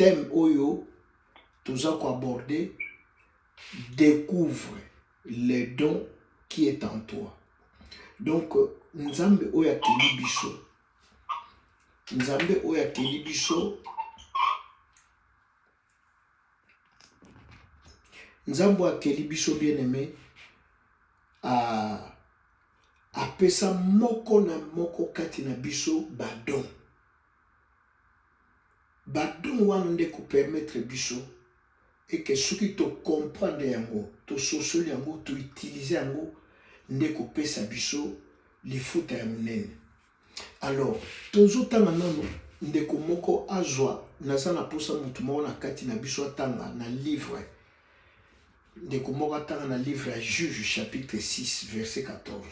thème oyo tous aborder, découvre les dons qui est en toi. Donc nzambe oya keli biso, nzambe oya keli biso, nzambe oya keli biso bien aimé, apesa moko na moko kati na biso badon. Badon wana nde ko permettre biso et que ceux qui te comprennent yango, to sosoli yango, to utiliser yango, nde ko pesa biso lifuta ya munene. Alors, tozotanga nano ndeko moko azwa naza na posa mutu moko na kati na biso atanga na livre. Ndeko moko atanga na livre ya Juge chapitre 6 verset 14.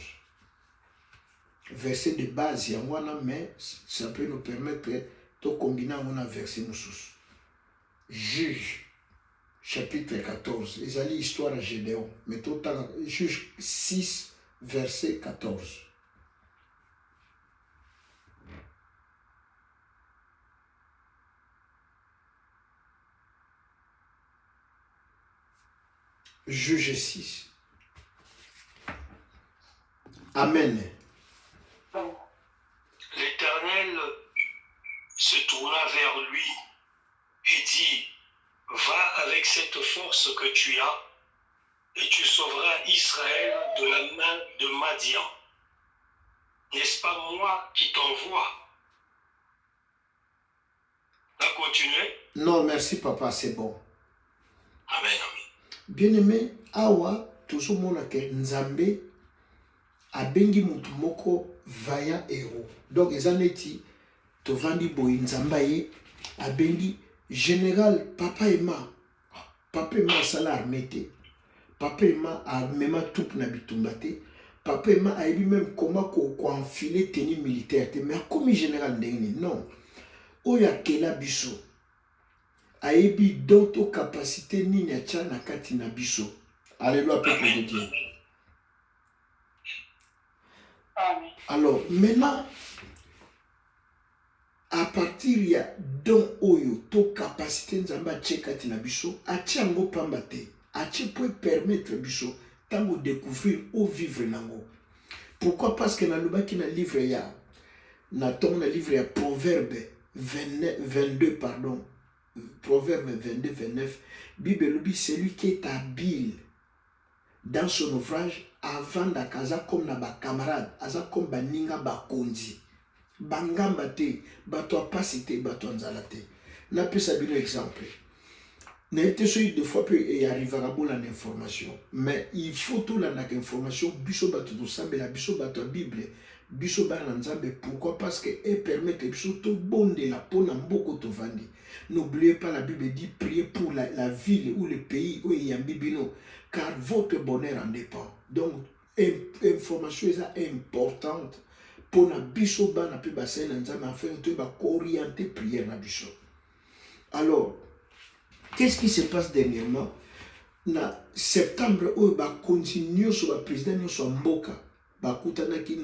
Verset de base ya wana, mais ça peut nous permettre de combiner un verset mosusu. Juge chapitre 14. Ils allaient histoire à Gédéon. Mais tout temps, Juge 6 verset 14. Juge 6. Amen. L'Éternel se tourna vers lui et dit, va avec cette force que tu as et tu sauveras Israël de la main de Madian. N'est-ce pas moi qui t'envoie? On va continuer? Non, merci papa, c'est bon. Amen, amen. Bien-aimé, awa tozomona ke Nzambe abengi mutu moko vaya héros. Donc eza neti tovandi boye Nzambe abengi général Papa Emma. Papa Emma asala armée te. Papa Emma amema troupe na bitumba te. Papa Emma ayebi même comment ko enfiler tenue militaire te. Mais comme général ndenge non. Oya kela biso. Ayebi d'auto capacité nini atia na kati na biso. Alléluia, peuple de Dieu. Amen. Alors maintenant, à partir ya don oyo to capacité nzamba atie kati na biso, atia ngo pamba te. Atie pour permettre biso tango découvrir ou vivre nango. Pourquoi? Parce que na lubaki na livre ya na ton na livre ya Proverbe 22 pardon. Proverbe 22 29, Bible lubi, celui qui est habile dans son ouvrage avant d'akaza comme na ba camarade, aza comme baninga ba konzi. Bangamba te, bato apasite, bato anzala te. Na pesa bino exemple. Na été sûr deux fois peut y arriver à bonne information, mais il faut tout la information biso bato to sambela biso bato Bible. Biso ba na Nzambe. Pourquoi? Parce que elle permet que biso to bonde la pona mboko to vandi. N'oubliez pas, la Bible dit priez pour la ville ou le pays où il y a bibino, car votre bonheur en dépend. Donc information est importante pour na biso ba na pe bassin na Nzambe afin de ba orienter prière na biso. Alors qu'est-ce qui se passe dernièrement? Na septembre où ba continue sur le président sur mboka ba kutana ki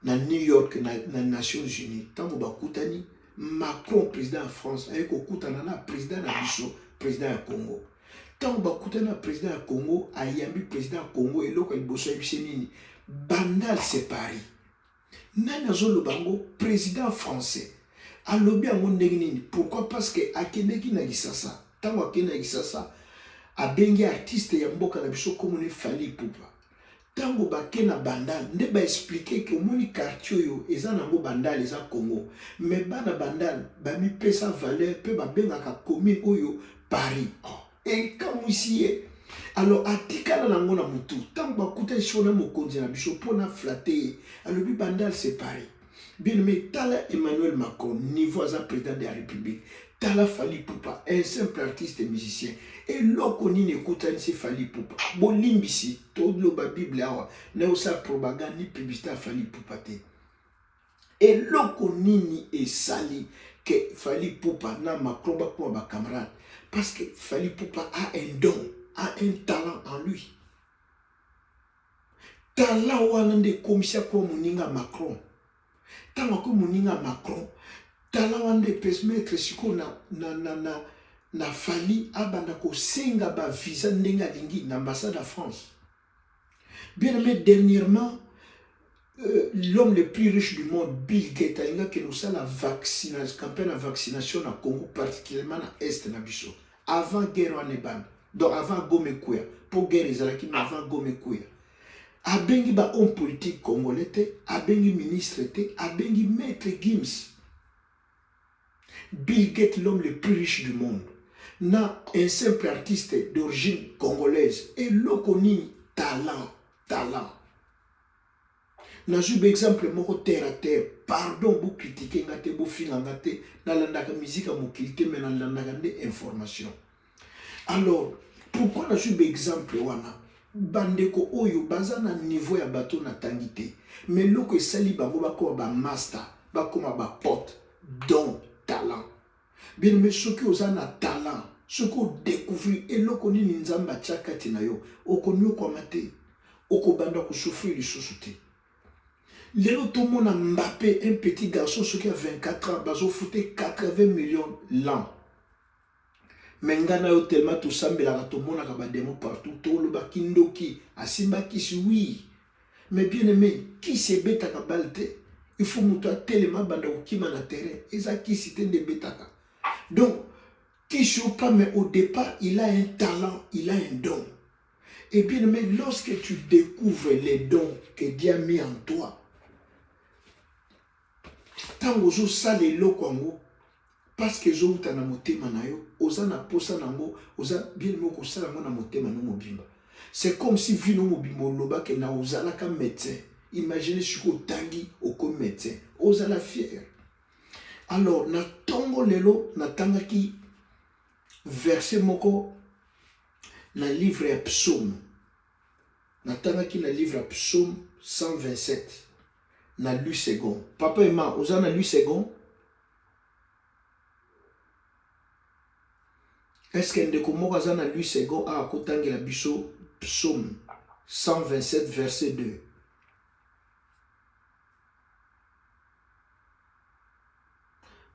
na New York na Nations Unies. Tant ba kutani Macron président de France avec okutana na président na biso président du Congo. Tant ba kutana président du Congo ayambi président du Congo et loko liboso nini bandal séparé. Nana zolo bango président français. Alobi ango ndenge nini? Pourquoi? Parce que akendeki na Gisasa. Tango akenda na Gisasa abengi artiste ya mboka na biso comme Fally Ipupa. Tango bakena bandal nde ba expliquer que moni quartier yo eza nango bandal eza Congo. Mais bana bandal ba mi pesa valeur pe ba bengaka commune oyo Paris. Et comme ici alors atikala nango na mutu. Tango bakuta shona mokonzi na biso pona flatter. Alobi bandal séparé. Bien mais tala Emmanuel Macron, niveau à président de la République, tala Fally Ipupa, un simple artiste et musicien. Et l'oko ni n'écoute ni Fally Ipupa. Bon limbisi, tout le Bible awa, n'a aussi propagande ni publicité à Fally Ipupa te. Et l'oko ni est sali que Fally Ipupa na Macron ba kwa ba camarade. Parce que Fally Ipupa a un don, a un talent en lui. Talent wana nde komisa kwa muninga Macron. Tant que moninga Macron, talent wande pesmettre siko na fali abanda ko senga ba visa ndenga lingi na ambassade de France. Bien aimé, dernièrement, l'homme le plus riche du monde, Bill Gates, a que nous sommes la campagne de vaccination au Congo, particulièrement à l'Est de Bisso. Avant la guerre en Eban, donc avant Gomekouya, pour guerre Israël, avant Gomekouya. Abengi ba homme politique congolais, abengi ministre, abengi maître Gims. Bill Gates, l'homme le plus riche du monde, n'a un simple artiste d'origine congolaise et l'oconi talent. Na un exemple moko terre à terre, pardon vous critiquer ngate vous finga ngate na landaka musique mokilité mais na landaka des informations. Alors pourquoi na un exemple wana bandeko oyo bazana niveau ya bateau na tangité mais loko esali bango bako ba master bakoma ba pote don talent bien mais ce que ozana talent ce qu'on découvrir et loko ni nzamba chakati na yo okonyo kwa mate okobanda ko souffrir lisusu te. Lélo Tomona Mbappé, un petit garçon qui a 24 ans, bazo fouté 80 millions l'an. Mengana yo tellement tout ça, mais la tomona kaba démon partout, tout le bakindoki, asimba kisi oui. Mais bien aimé, qui se bêta kabalte, il faut mouta tellement banda ou qui na terrain, et ça qui s'était de bêtaka. Donc, qui joue pas, mais au départ, il a un talent, il a un don. Et bien aimé, lorsque tu découvres les dons que Dieu a mis en toi, tant ozo sale eloko yango parce que ezouta na motema na yo oza na posa nango oza bien aimé kosala yango na motema no mobimba. C'est comme si vino mobimba olobaka na ozalaka médecin. Imaginez siko otangi oko médecin ozala fier. Alors na tongo lelo natangaki verset moko na livre ya psaume. Natangaki na livre ya psaume 127. Na lu second. Papa et maman, vous avez lu second? Est-ce qu'il y a des gens qui ont lu second à côté de la biso psaume 127 verset 2?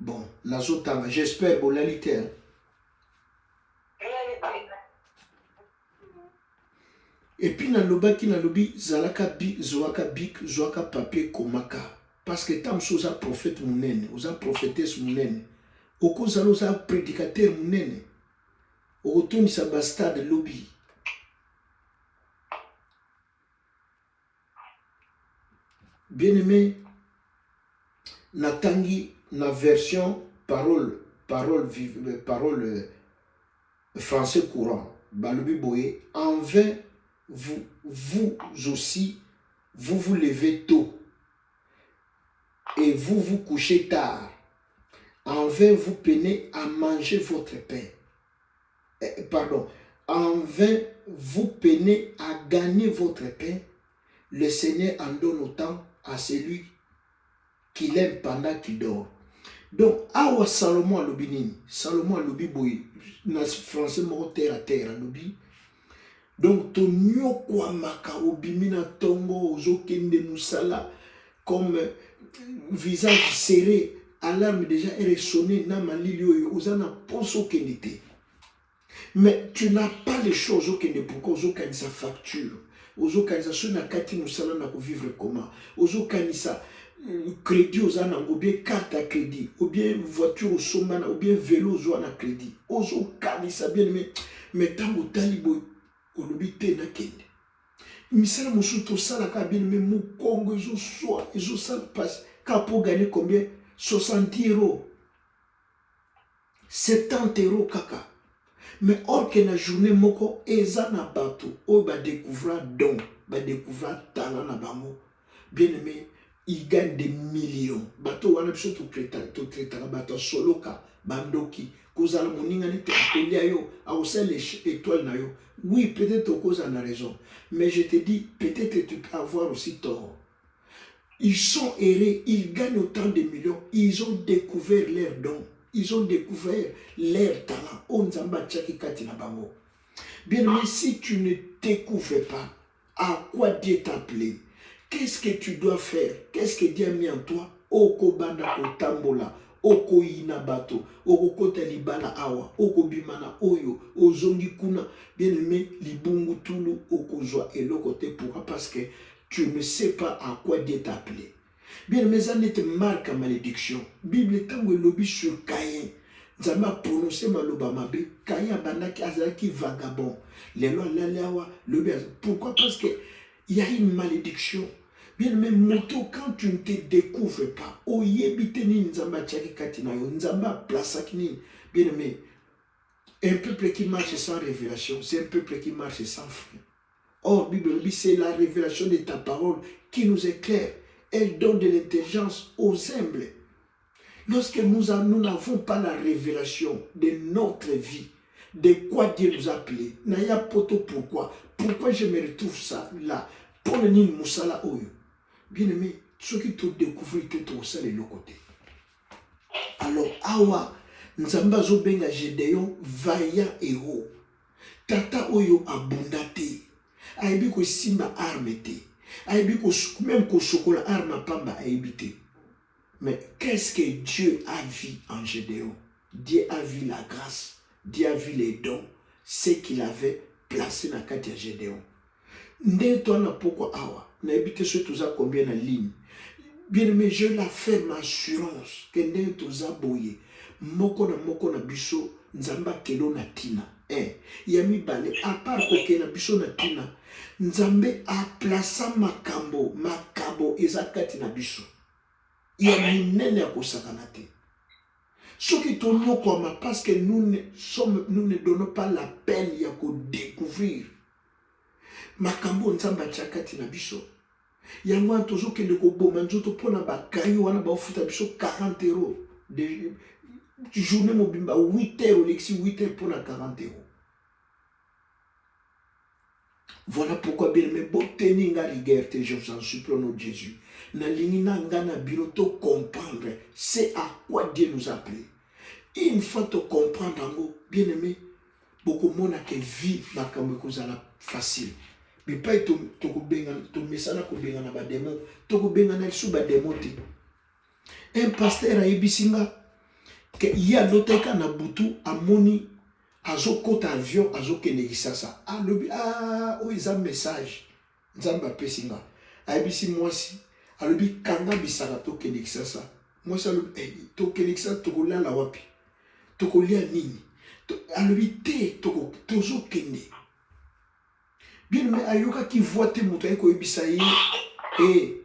Bon, j'espère que vous l'avez lu. Et puis na lobi zalaka bik zoaka papier komaka parce que tam soza prophète munene oza prophétesse munene oko zalo za prédicateur munene okotoni sa bastade lobi bien aimé natangi na version parole français courant balobi boye en vain vous aussi, vous vous levez tôt et vous vous couchez tard. En vain, vous peinez à manger votre pain. En vain, vous peinez à gagner votre pain. Le Seigneur en donne autant à celui qui l'aime pendant qu'il dort. Donc, awa Salomon a l'obinini. Salomon a l'obiboui. Dans français, mot terre à terre à l'obi. Donc, ton nyokwa maka obimina tongo ozokende musala comme visage serré, alarme déjà est sonné na malili ozana poso kendete. Mais tu n'as pas les choses okende pourquoi ozokanisa facture, ozokanisa sona kati musala na ko vivre comment, ozokanisa crédit ozana ou bien carte à crédit, ou bien voiture osomana, ou bien vélo ozana crédit, ozokanisa bien mais tango talibo olobite na kende misala musuto sala ka bien mais mu Congo ezo sala passe ka pour gagner combien 60 €, 70 € kaka. Mais or que na journée moko eza na bato o ba découvrir don ba découvrir talent na bango bien aimé il gagne des millions bato wana biso to traiter bato soloka bandoki kozala moninga ni te appeler yo a aussi les étoiles na yo. Oui, peut-être au cause en a raison, mais je te dis peut-être tu peux avoir aussi tort. Ils sont errés, ils gagnent autant de millions, ils ont découvert leurs dons, ils ont découvert leur talent. On zamba tchaki kati na bango. Bien mais si tu ne découvres pas à quoi Dieu t'a appelé, qu'est-ce que tu dois faire, qu'est-ce que Dieu a mis en toi, Oko banda ko tambola, oko ina bato, oko kota libala awa, oko bimana oyo, ozongi kuna, bien aimé, libungu tulu, oko zwa eloko te. Pourquoi? Parce que tu ne sais pas à quoi Dieu t'a appelé. Bien aimé, ça n'est marque à malédiction. Bible tango lobi sur Caïn. Nzamba prononcé maloba mabe, Caïn bandaki azalaki vagabond. Lelo lalawa, lobi. Pourquoi? Parce que il y a une malédiction. Bien aimé, moto, quand tu ne te découvres pas, oyebite ni nzamba tchaki katina yo, nzamba plasaki ni. Bien aimé, un peuple qui marche sans révélation, c'est un peuple qui marche sans fruit. Or, Bible, c'est la révélation de ta parole qui nous éclaire. Elle donne de l'intelligence aux humbles. Lorsque nous n'avons pas la révélation de notre vie, de quoi Dieu nous a appelés, Naya poto pourquoi? Pourquoi je me retrouve ça là? Pour le nid Moussala Oyo. Bien aimé, ceux qui te découvrent, tu te aussi de l'autre côté. Alors, Awa, Nzamba Zobenga Gédéon, vaillant héros. Tata Oyo abundate. Aibi ko simba arme te. Aibi ko même ko chocolat arme pamba aibité. Mais qu'est-ce que Dieu a vu en Gédéon? Dieu a vu la grâce, Dieu a vu les dons, ce qu'il avait placé dans la de Gédéon. Ndé toi na pourquoi awa, na habité sur tout ça combien de lignes. Bien aimé, je la ferme assurance que ndé tout ça boye. Moko na biso nzamba kelo na tina. Yami bale à part que na biso na tina. Nzambe a placé makabo ezakati na biso. Il y a minene ya kosakana te. Ce qui tourne comme parce que nous ne donnons pas la peine ya ko découvrir. Makambo nzamba chakati na biso. Yango tozo kende ko boma nzoto pona ba kayo wana ba futa biso 40 € de journée mobimba 8 € lexi 8 € pona 40 €. Voilà pourquoi bien aimé boteni nga rigueur te, je vous en supplie au nom de Jésus. Na lingi na ngana biroto comprendre c'est à quoi Dieu nous a appelés. Une fois te comprendre bien aimé, beaucoup mona que vie makambo kozala facile. Mais pas to ko benga to mesana ko benga na ba démon, to ko benga na su ba démon te. Un pasteur a ibisinga que ya loteka na butu amoni azokota avion azokende kisasa. Oiza message nzamba pesinga. Aibisi mwasi alobi kanga bisaka to kende kisasa. Mwasi alobi to kende kisasa to kolala wapi? To kolia nini? Alobi te to tozo kende. Bien mais ayoka ki voite moto eko ebisa ye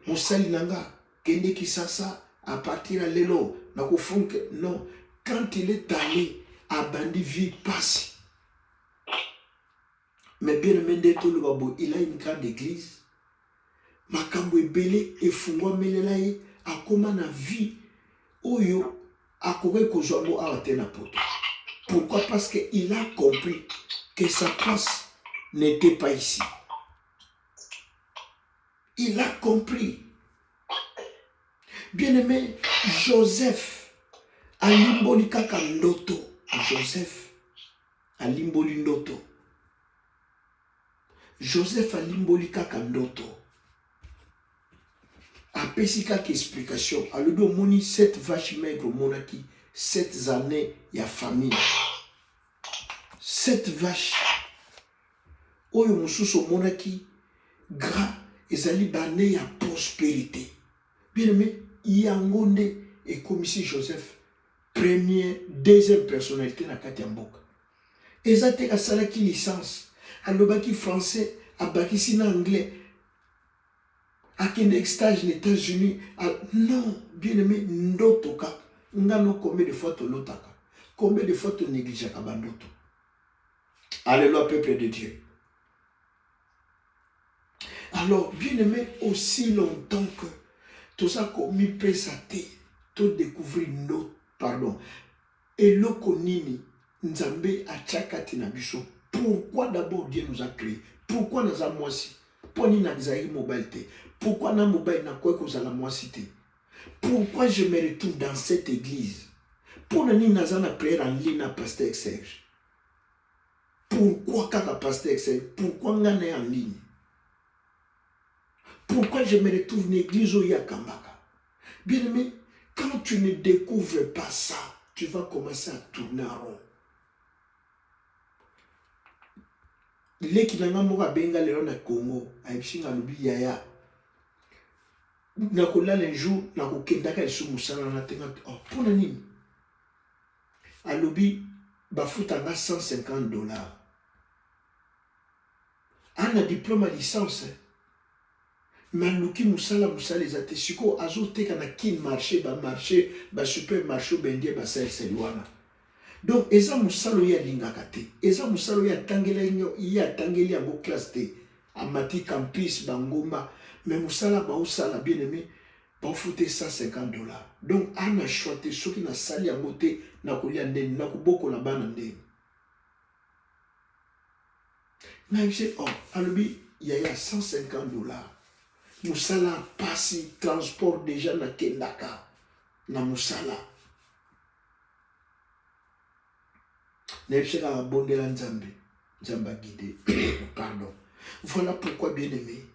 mosali nanga kende kisasa à partir à lelo na ko funke non quand il est allé à bandi vie passe. Mais bien aimé tout le babo, il a une grande église. Makambo ebele efungwa melelaye akoma na vie oyo akoke kozwamo awate na poto. Pourquoi? Parce que il a compris que sa place n'était pas ici. Il a compris. Bien aimé, Joseph alimboli kaka ndoto. Joseph alimboli ndoto. Joseph alimboli kaka ndoto. Apesi kaka explication. Alobi omoni 7 vaches maigres monaki 7 années ya famille. 7 vaches. Oyo mosusu monaki gras ezali bane ya prospérité. Bien aimé, yangonde et commissaire Joseph première, deuxième personnalité na kati ya mboka. Ezate asalaki licence, alobaki français, abakisi na anglais. Akende stage aux États-Unis. Non, bien aimé, ndotoka. Ngano combien de fois tu lotaka? Combien de fois tu négliges kabandoto? Alléluia, peuple de Dieu. Alors, bien aimé, aussi longtemps que tout ça comme il peut s'attendre, tout découvrir notre pardon. Et le konini, Nzambe a tchakati na biso. Pourquoi d'abord Dieu nous a créés? Pourquoi nous avons moisi? Pourquoi nous avons mobilité? Pourquoi nous avons mobile na quoi que nous avons moisité? Pourquoi je me retrouve dans cette église? Pour nous nous avons prière en ligne à pasteur Serge. Pourquoi kaka pasteur Serge? Pourquoi nous sommes en ligne? Pourquoi je me retrouve dans l'église au Yakambaka? Bien aimé, Quand tu ne découvres pas ça, tu vas commencer à tourner en rond. Leki nanga moka benga lelo na Congo, aibishinga lubi yaya. Nakola un jour, nakokendaka lisu musala na tenga, oh, pona nini? Alobi, bafutanga $150. Ana diplôme à licence. Maluki musala ezate siko azoteka na kin marché, ba supermarché bendie ba seliwana. Donc eza musalo ya lingaka te. Eza musalo ya tangeli yango classe te. Amati campus bangomba, mais musala ba osala bien aimé, ba fute $150. Donc ana choité soki na sali yango te na kolia ndeni na kobokola bana ndeni. Na yebise oh alobi yaya $150. Musala pasi transport déjà na kendaka na musala. Nebseka va bondela nzambe. Nzamba guidé. Pardon. Voilà pourquoi bien aimé.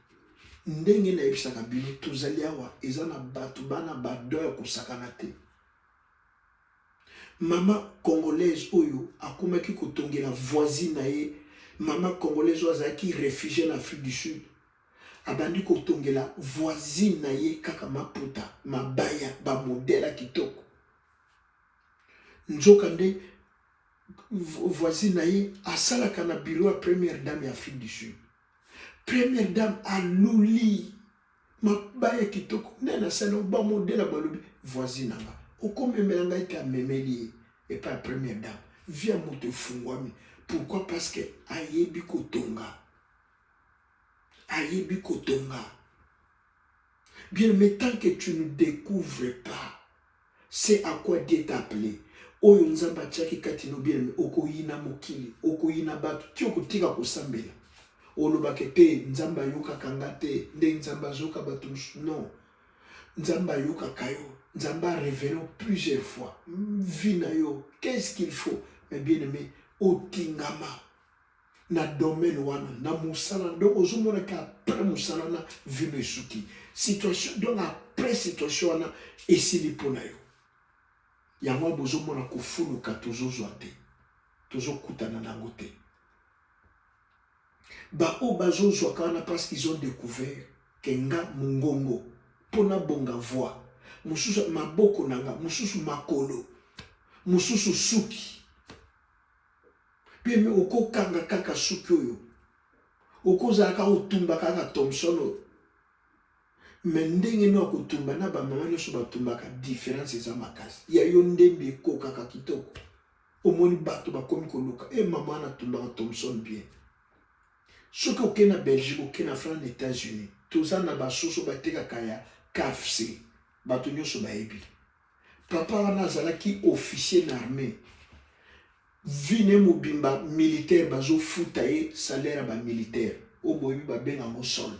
Ndenge na yebsaka bino tozali awa ezana batu bana badoya kosakana te. Mama congolaise oyo akomaki kotongela voisine na ye. Mama congolaise oyo azalaki réfugié en Afrique du Sud. Abandi kotongela voisine na ye kaka maputa mabaya ba modela kitoko. Nzoka nde voisine na ye asalaka na bureau ya première dame ya Afrique du Sud. Première dame aluli mabaya kitoko nena sana ba modela balobi voisine nanga okomemela ngai te amemeli et pas première dame via moto fungwami. Pourquoi? Parce que ayebi kotonga. Ayebi kotonga. Bien, mais tant que tu ne découvres pas c'est à quoi Dieu t'a appelé. Oyo nzamba tchaki katino bien okoyina mokili, okoyina batu, ti okotika kosambela. Olobake te nzamba yoka kangate, nde nzamba zoka batu non. Nzamba yoka kayo, nzamba révélé plusieurs fois. Vina yo, qu'est-ce qu'il faut? Mais bien aimé, otingama. Na domaine wana na musala donc ozomona ka après musala na vino suki situation donc après situation wana esili pona yo yango bozomona kofuluka tozozwa te tozokutana nango te ba o bazozwa kana parce qu'ils ont découvert que nga mungongo pona bonga voix mususu maboko nanga mususu makolo mususu suki. Puis mais oko kanga kaka suki oyo oko zaka otumba kaka Thompson mais ndenge no kotumba na ba mama nyoso batumbaka différence eza makasi ya yo ndembe ko kaka kitoko omoni bato bakomi koluka mama na tumbaka Thompson bien soki oke na Belgique oke na France États-Unis toza na basoso bateka kaya KFC bato nyoso bayebi papa wana azalaki officier na armée. Vine mobimba militaire bazo futa ye salaire ba militaire o boyebi ba benga ngo solde.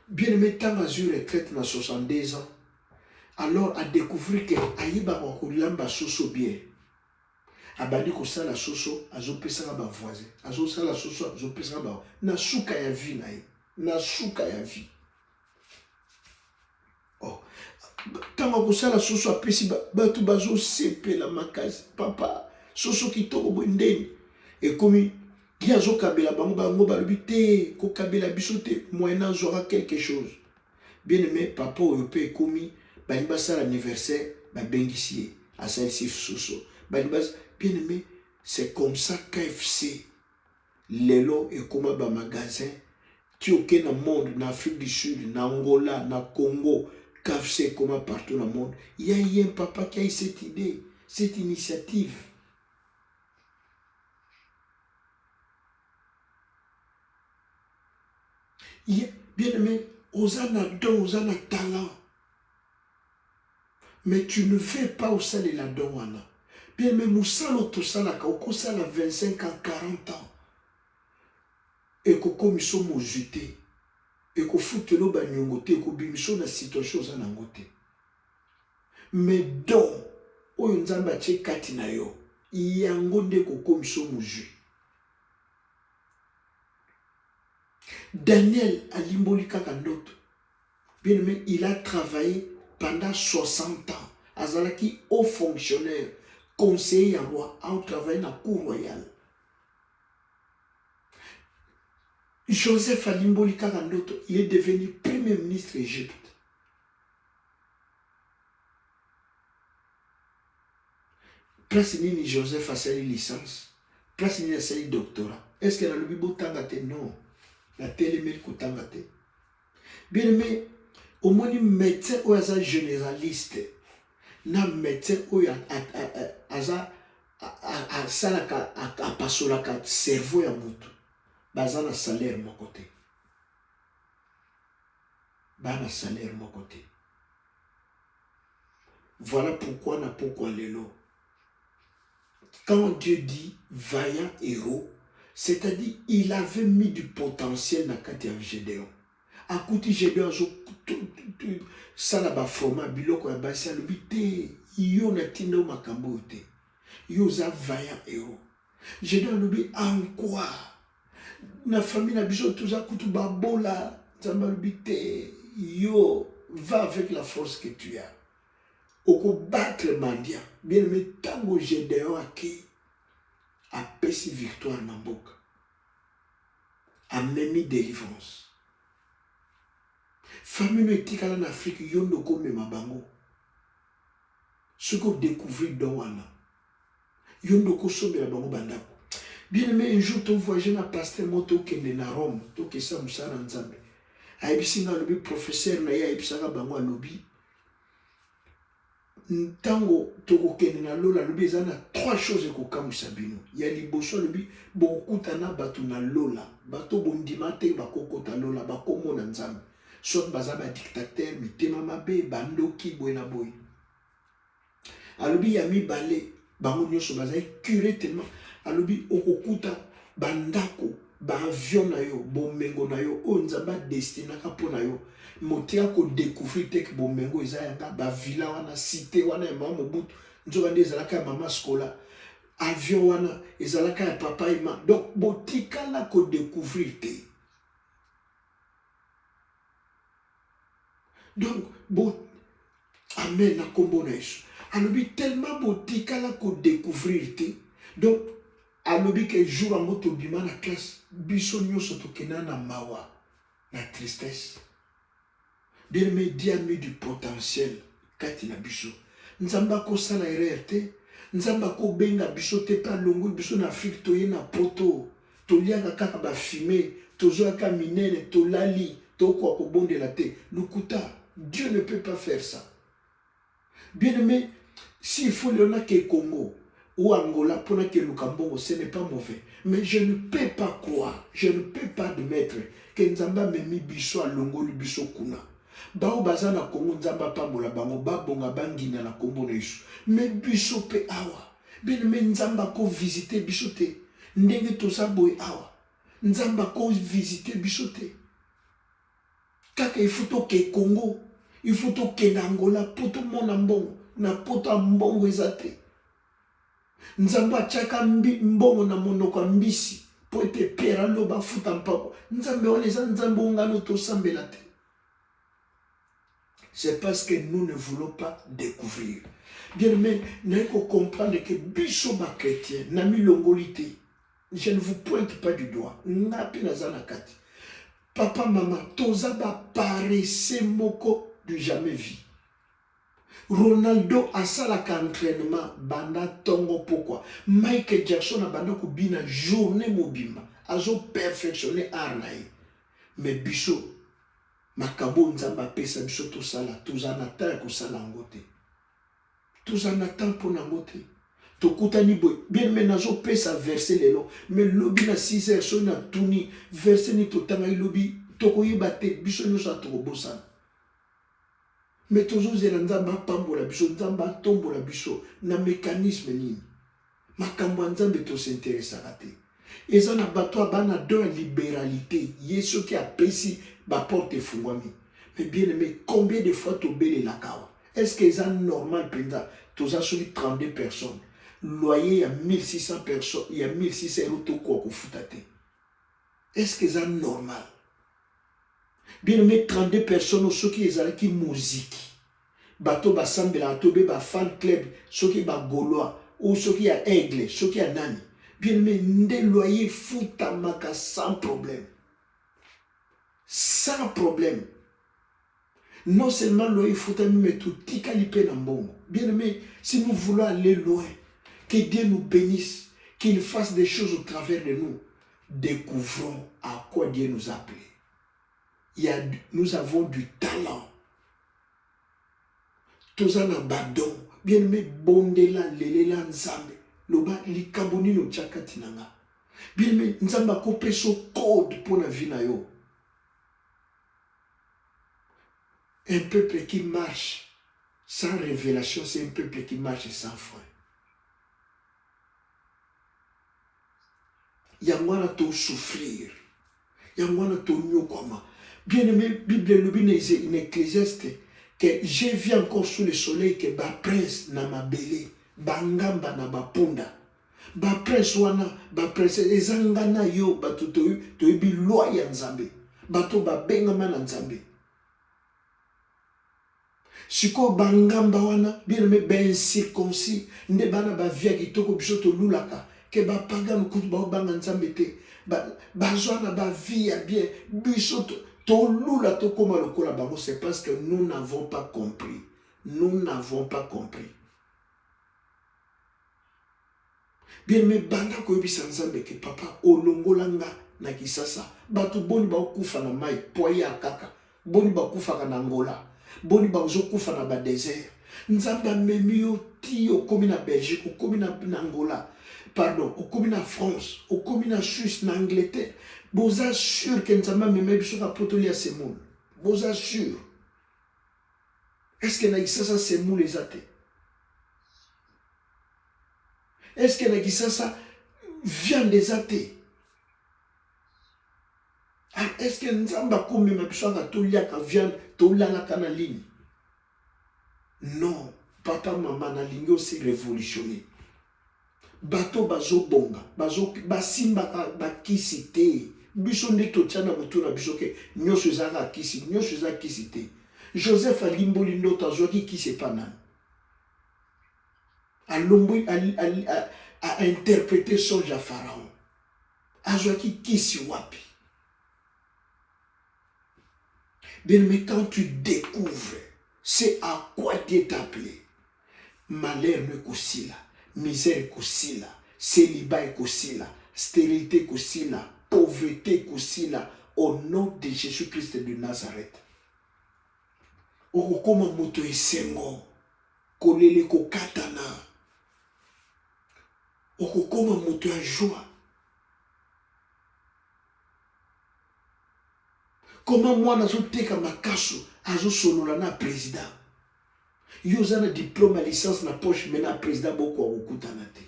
Bien aimé tant a eu retraite na 62 ans alors a découvrir que ayiba ko lamba soso bien. Abandi ko sala soso azo pesa ba voisin azo sala soso azo pesa ba na suka ya vie na ye na suka ya vie. Oh tango kosala soso apesi bato bazo sepela makasi papa soso kitoko bondeni ekomi kia zo kabela bango balobi te ko kabela biso te moyennant aura quelque chose. Bien aimé papa oyo pe ekomi bali basala anniversaire babengisi ye asalisi soso bali bas. Bien aimé c'est comme ça KFC lelo ekoma ba magasin ti oke na monde na Afrique du Sud na Angola na Congo KFC comme partout dans le monde. Il y a un papa qui a eu cette idée, cette initiative. Bien aimé, osana don, osana talent. Mais tu ne fais pas au sale la don wana. Bien aimé, musalo to salaka, oko sala 25 ans, 40 ans. Et koko miso mo jute. Et ko futelo ba nyongote, et ko bimiso na situation osana ngote. Mais don oyo nzamba che kati na yo yango nde kokomisa muju. Daniel alimboli kaka ndoto Bien aimé, il a travaillé pendant 60 ans. Azalaki haut fonctionnaire, conseiller roi, a travaillé dans la cour royale. Joseph Alimboli Karandoto, il est devenu premier ministre d'Égypte. Place ni Joseph a sa licence, place ni a sa doctorat. Est-ce que dans le Bible tangate? Non. La télé tangate. Bien aimé, au moins un médecin ou un généraliste, na médecin ou un salaka a pasolaka cerveau ya mutu, baza na salaire mon côté. Bana salaire mon côté. Voilà pourquoi na pourquoi lelo. Quand Dieu dit vaillant héros, c'est-à-dire il avait mis du potentiel dans le cas de Gédéon. À côté de Gédéon, ça n'a format biloko ya basi a l'obité, yo na tindo makambo te. Yo za vaillant héros. Gédéon l'obé en quoi? Na famille na biso tout ça kutu babola, ça m'a l'obité, yo va avec la force que tu as. Oko battre le mendiant. Bien aimé, tango Gédéon a péci victoire dans Mboka. A même délivrance. Famille etikala en Afrique, yondo comme mabango. Ce qu'on découvre dans wana. Yondo ko sombe la bango bandako. Bien aimé, un jour tu voyage na pasteur moto kende na Rome, to ke sa musara nzambe. Aibisi nga lobi professeur na ya aibisaka bango alobi. Tango tokokende na lola lobi eza na 3 choses ekokamwisa bino. Ya liboso lobi bokutana bato na lola, bato bondima te bakokota lola bakomona nzambe. Soit baza ba dictateur mitema mabe bandoki boye na boye. Alobi ya mibale bango nyonso baza curé tellement. Alobi okokuta bandako ba avion na yo bomengo na yo o nzamba destinaka po na yo. Motia ko découvrir tek bomengo eza yanga ba villa wana cité wana ya mama Mobutu nzoka nde ezalaka ya mama Skola avion wana ezalaka ya papa ima. Donc botikala ko découvrir te. Donc amen na kombo na Yesu. Alobi tellement botikala ko découvrir te. Donc alobi ke jour en moto bima na classe biso nyonso tokena na mawa na tristesse. Bien aimé, Dieu a mis du potentiel kati na biso. Nzamba ko sala erreur te, nzamba ko benga biso te pa longo biso na Afrique toye na poto, toliaka kaka ba fumé, tozoaka minene, tolali, toko ko bondela te. Lukuta, Dieu ne peut pas faire ça. Bien aimé, s'il faut le que Congo ou Angola pour que Lukambongo, ce n'est pas mauvais. Mais je ne peux pas croire, je ne peux pas admettre que Nzamba me mi biso a longo lu biso kuna. Bao bazana Congo Nzamba pambola bango babonga bangina na kombo na Yesu. Mais biso pe awa. Bien aimé Nzamba ko visiter biso te. Ndenge toza boy awa. Nzamba ko visiter biso te. Kaka il faut que Congo, il faut que Angola poto mona mbongo na poto mbongo ezate. Nzamba chaka mbongo na monoko mbisi po ete pera loba futa mpako. Nzambe wana eza nzambe ngano to sambela te. C'est parce que nous ne voulons pas découvrir. Bien aimé, nous devons comprendre que biso ba chrétien na milongolité. Je ne vous pointe pas du doigt. Napi nazana kati. Papa, maman, toza ba paresse moko du jamais vu. Ronaldo a salaka entraînement banda tongo pourquoi. Michael Jackson a banda ko bina journée mobima. Azo perfectionner art na ye. Mais biso makambo nzamba pesa biso to sala toza na temps ko sala ngote. Toza na temps pour nangote. Tokutani boy bien mais nazo pesa verser lelo mais lobi na 6 heures so na tuni verser ni totanga lobi tokoyeba te biso no sa tokobosa. Mais toujours zela nzamba pambola biso nzamba tombola biso na mécanisme nini. Makambo nzambe to s'intéresse à te. Eza na bato bana dans libéralité, yeso qui a pesi ba porte fungwami. Mais bien aimé, combien de fois to bele la kawa? Est-ce que c'est normal penda toza sur 32 personnes? Loyer il y a 1600 personnes, il y a 1600 euros to ko futate. Est-ce que c'est normal? Bien aimé, 32 personnes, ceux qui ont qui musique. Bateau basambela, tobe ba fan club, ceux qui ba gaulois, ou ceux qui a aigle, ceux qui a nani. Bien aimé, nde loyer foutamaka sans problème. Sans problème. Non seulement loyer foutamaka, mais tout tikalipe nambongo. Bien aimé, si nous voulons aller loin, que Dieu nous bénisse, qu'il fasse des choses au travers de nous, découvrons à quoi Dieu nous a appelés. Nous avons du talent. Tozana badon, bien aimé, bondela, lelela, nzambe, loba, likaboni no tchakati nanga. Bien aimé, nzamba kope so code pour la vie na yo. Un peuple qui marche sans révélation, c'est un peuple qui marche sans foi. Yangwana to souffrir. Yangwana to nyokoma. Bien aimé, Bible lobinese in Ecclésiaste, que j'ai vu encore sous le soleil que ba prince na mabele, bangamba na bapunda. Ba prince wana, ba prince ezangana yo bato to ebi loi ya nzambe. Bato ba bengama na nzambe. Siko bangamba wana, bien aimé, ben circoncis, nde bana ba via kitoko biso to lulaka, ke ba pagano kutu ba banga nzambe te. Ba zwana ba via bien, biso to lula to koma lokola bango, c'est parce que nous n'avons pas compris. Nous n'avons pas compris. Bien mais banda ko yebisa nzambe ke papa olongolanga na kisasa. Batu boni ba okufa na mai poya kaka. Boni ba kufa na Angola. Boni ba kufa na ba désert. Nzambe amemi yo ti okomi na Belgique, okomi na Angola. Pardon, okomi na France, okomi na Suisse, na Angleterre. Boza sûr que Nzamba meme biso ka potoli ya semoule. Boza sûr. Est-ce que na kisasa semoule ezate? Est-ce que na kisasa viande ezate? Est-ce que Nzamba komi ma biso ka toliaka viande, tolalaka na ligne? Non, papa maman na lingi aussi révolutionné. Bato bazo bonga, bazo basimba bakisi te. Biso nde totiana mutuna biso ke nyoso ezaka kisi, nyoso ezaka kisi te. Joseph alimboli ndoto azwaki kisi pa nani. Alombo a interprété songe à Pharaon. Azwaki kisi wapi. Bien mais quand tu découvres c'est à quoi Dieu t'a appelé, malheur ne kosila, misère kosila, célibat kosila, stérilité kosila, pauvreté kosila, au nom de Jésus-Christ de Nazareth. Okokoma moto esengo, kolele kokatana. Okokoma moto ya joie. Comment moi nazo teka makasu azo solola na président. Yo zana diplôme à licence na poche mena président boko okutana te.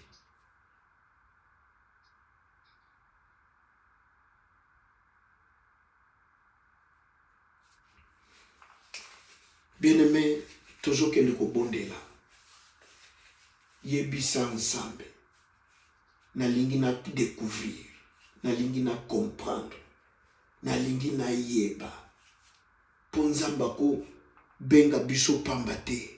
Bien-aimé, toujours que nous bondela. Yebisa ensemble. Na lingi na découvrir, na lingi na comprendre, na lingi na yeba. Ponzamba ko benga biso pamba te.